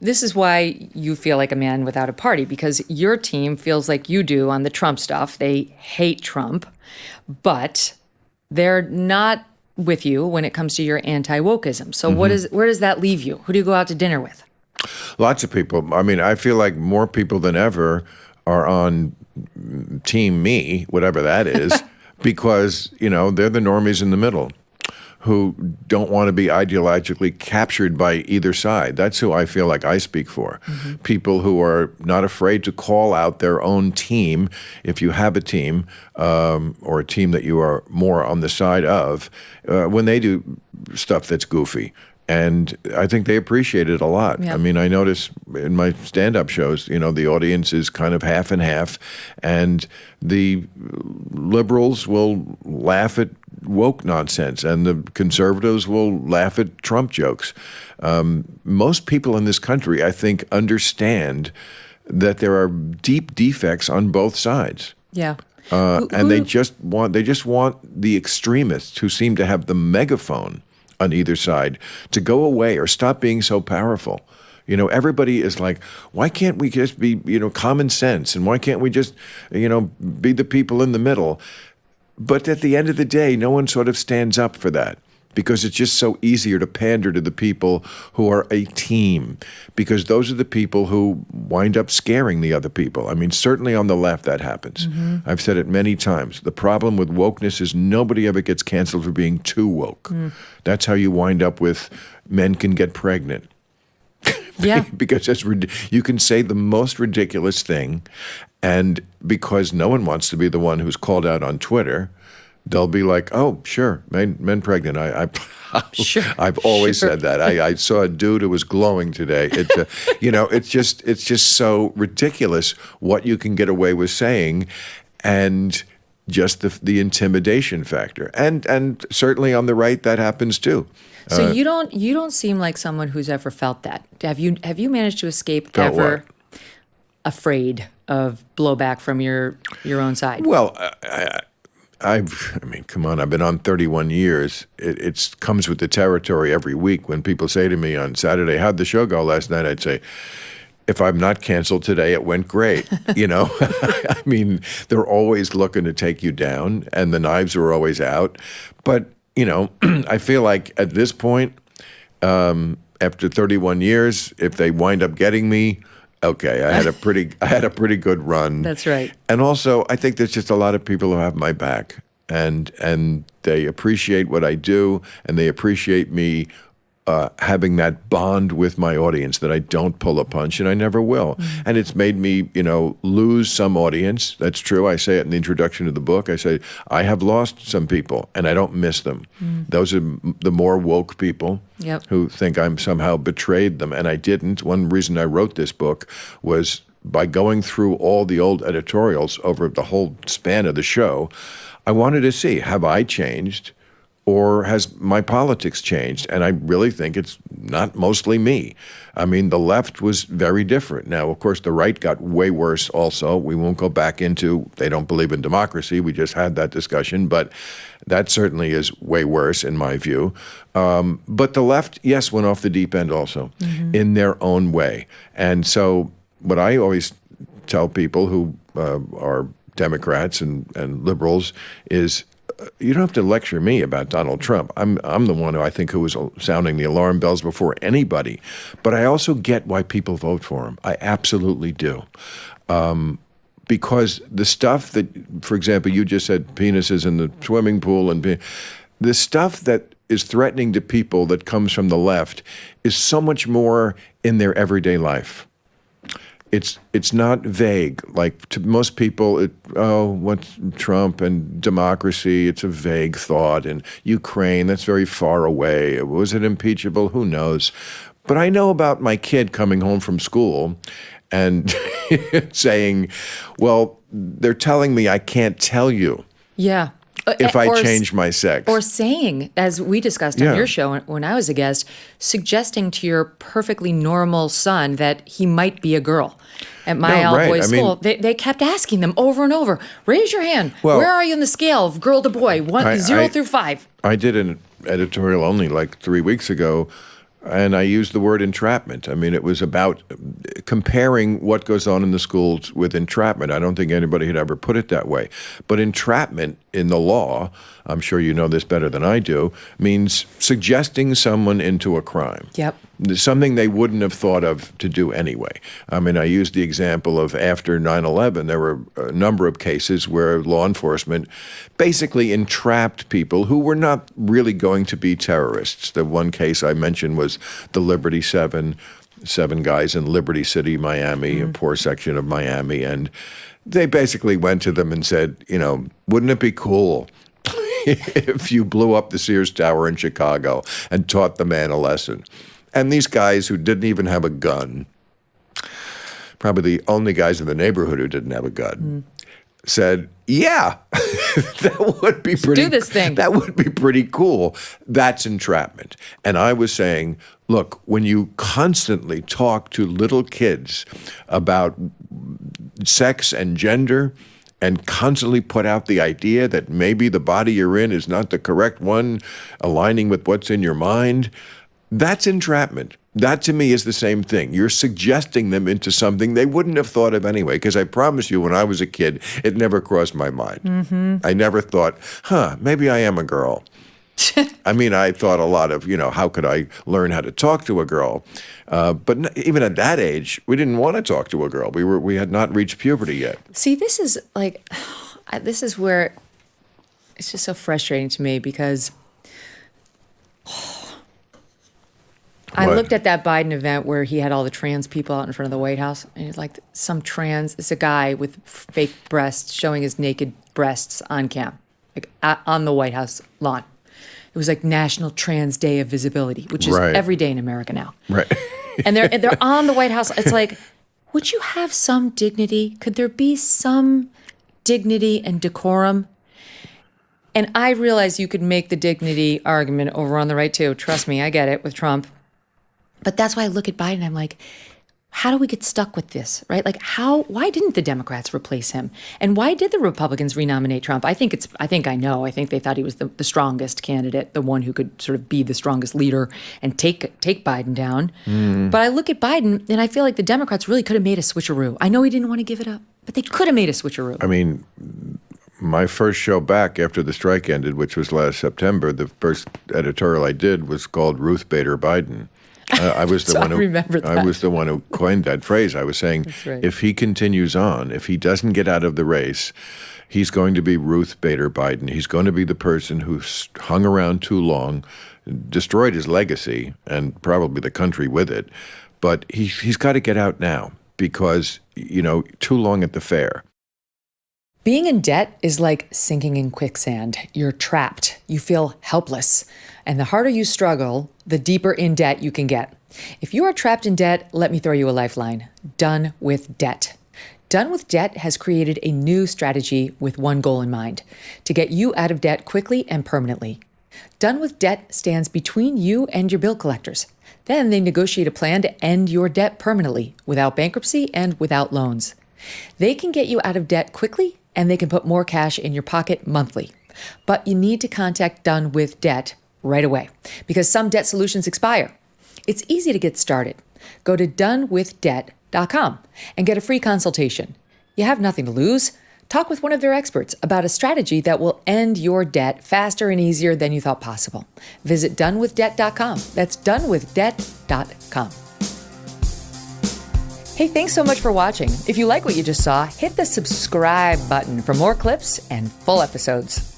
this is why you feel like a man without a party, because your team feels like you do on the Trump stuff. They hate Trump, but they're not with you when it comes to your anti-wokeism. So where does that leave you? Who do you go out to dinner with? Lots of people. I mean, I feel like more people than ever are on team me, whatever that is, because, they're the normies in the middle who don't want to be ideologically captured by either side. That's who I feel like I speak for. People who are not afraid to call out their own team, if you have a team, or a team that you are more on the side of, when they do stuff that's goofy. And I think they appreciate it a lot. Yeah. I mean, I notice in my stand-up shows, the audience is kind of half and half, and the liberals will laugh at woke nonsense, and the conservatives will laugh at Trump jokes. Most people in this country, I think, understand that there are deep defects on both sides. Yeah. And they just want the extremists who seem to have the megaphone on either side to go away or stop being so powerful. Everybody is like, why can't we just be, common sense? And why can't we just, be the people in the middle? But at the end of the day, no one sort of stands up for that, because it's just so easier to pander to the people who are a team, because those are the people who wind up scaring the other people. I mean, certainly on the left that happens. I've said it many times. The problem with wokeness is nobody ever gets canceled for being too woke. That's how you wind up with men can get pregnant. Yeah. Because you can say the most ridiculous thing, and because no one wants to be the one who's called out on Twitter, they'll be like, "Oh, sure, men pregnant." Sure. I've always said that. I saw a dude who was glowing today. It's just so ridiculous what you can get away with saying, and just the intimidation factor, and certainly on the right that happens too. So you don't seem like someone who's ever felt that. Have you managed to escape ever afraid of blowback from your own side? Well, I mean, come on, I've been on 31 years. It comes with the territory every week. When people say to me on Saturday, "How'd the show go last night?" I'd say, if I'm not canceled today, it went great. I mean, they're always looking to take you down, and the knives are always out. But I feel like at this point, after 31 years, if they wind up getting me, okay, I had a pretty good run. That's right. And also, I think there's just a lot of people who have my back, and they appreciate what I do, and they appreciate me having that bond with my audience, that I don't pull a punch, and I never will. And it's made me, lose some audience. That's true. I say it in the introduction to the book. I say, I have lost some people, and I don't miss them. Those are the more woke people who think I'm somehow betrayed them, and I didn't. One reason I wrote this book was by going through all the old editorials over the whole span of the show. I wanted to see, have I changed? Or has my politics changed? And I really think it's not mostly me. I mean, the left was very different. Now, of course, the right got way worse also. We won't go back into, they don't believe in democracy. We just had that discussion. But that certainly is way worse in my view. But the left, yes, went off the deep end also in their own way. And so what I always tell people who are Democrats and liberals is, you don't have to lecture me about Donald Trump. I'm the one who was sounding the alarm bells before anybody. But I also get why people vote for him. I absolutely do. Because the stuff that, for example, you just said penises in the swimming pool, and the stuff that is threatening to people that comes from the left is so much more in their everyday life. It's not vague. Like to most people, what's Trump and democracy? It's a vague thought. And Ukraine, that's very far away. Was it impeachable? Who knows? But I know about my kid coming home from school and saying, well, they're telling me I can't tell you. Yeah. If I change my sex. Or saying, as we discussed on your show when I was a guest, suggesting to your perfectly normal son that he might be a girl. At my all-boys school, they kept asking them over and over, raise your hand. Well, where are you in the scale of girl to boy, 0 through 5? I did an editorial only like 3 weeks ago And I used the word entrapment. I mean, it was about comparing what goes on in the schools with entrapment. I don't think anybody had ever put it that way. But entrapment in the law, I'm sure you know this better than I do, means suggesting someone into a crime. Yep. Something they wouldn't have thought of to do anyway. I mean, I used the example of after 9/11, there were a number of cases where law enforcement basically entrapped people who were not really going to be terrorists. The one case I mentioned was the Liberty Seven guys in Liberty City, Miami, a poor section of Miami. And they basically went to them and said, wouldn't it be cool if you blew up the Sears Tower in Chicago and taught the man a lesson? And these guys who didn't even have a gun, probably the only guys in the neighborhood who didn't have a gun, said, yeah, that would be pretty. Do this thing. That would be pretty cool. That's entrapment. And I was saying, look, when you constantly talk to little kids about sex and gender and constantly put out the idea that maybe the body you're in is not the correct one, aligning with what's in your mind, that's entrapment. That to me is the same thing. You're suggesting them into something they wouldn't have thought of anyway. Because I promise you, when I was a kid, it never crossed my mind. I never thought, maybe I am a girl. I mean, I thought a lot of, how could I learn how to talk to a girl? But even at that age, we didn't want to talk to a girl. We had not reached puberty yet. See, this is where it's just so frustrating to me because I looked at that Biden event where he had all the trans people out in front of the White House, and he's like it's a guy with fake breasts showing his naked breasts on cam, like on the White House lawn. It was like National Trans Day of Visibility, which is every day in America now. Right. And they're on the White House. It's like, would you have some dignity? Could there be some dignity and decorum? And I realize you could make the dignity argument over on the right too. Trust me, I get it with Trump. But that's why I look at Biden and I'm like, how do we get stuck with this, right? Like why didn't the Democrats replace him? And why did the Republicans renominate Trump? I think they thought he was the strongest candidate, the one who could sort of be the strongest leader and take Biden down. But I look at Biden and I feel like the Democrats really could have made a switcheroo. I know he didn't want to give it up, but they could have made a switcheroo. I mean, my first show back after the strike ended, which was last September, the first editorial I did was called Ruth Bader Biden. I was the I was the one who coined that phrase. I was saying, if he continues on, if he doesn't get out of the race, he's going to be Ruth Bader Biden. He's going to be the person who's hung around too long, destroyed his legacy, and probably the country with it. But he's got to get out now because, too long at the fair. Being in debt is like sinking in quicksand. You're trapped. You feel helpless. And the harder you struggle, the deeper in debt you can get. If you are trapped in debt, let me throw you a lifeline. Done with Debt. Done with Debt has created a new strategy with one goal in mind: to get you out of debt quickly and permanently. Done with Debt stands between you and your bill collectors. Then they negotiate a plan to end your debt permanently, without bankruptcy and without loans. They can get you out of debt quickly, and they can put more cash in your pocket monthly. But you need to contact Done with Debt right away because some debt solutions expire. It's easy to get started. Go to donewithdebt.com and get a free consultation. You have nothing to lose. Talk with one of their experts about a strategy that will end your debt faster and easier than you thought possible. Visit donewithdebt.com. That's donewithdebt.com. Hey, thanks so much for watching. If you like what you just saw, hit the subscribe button for more clips and full episodes.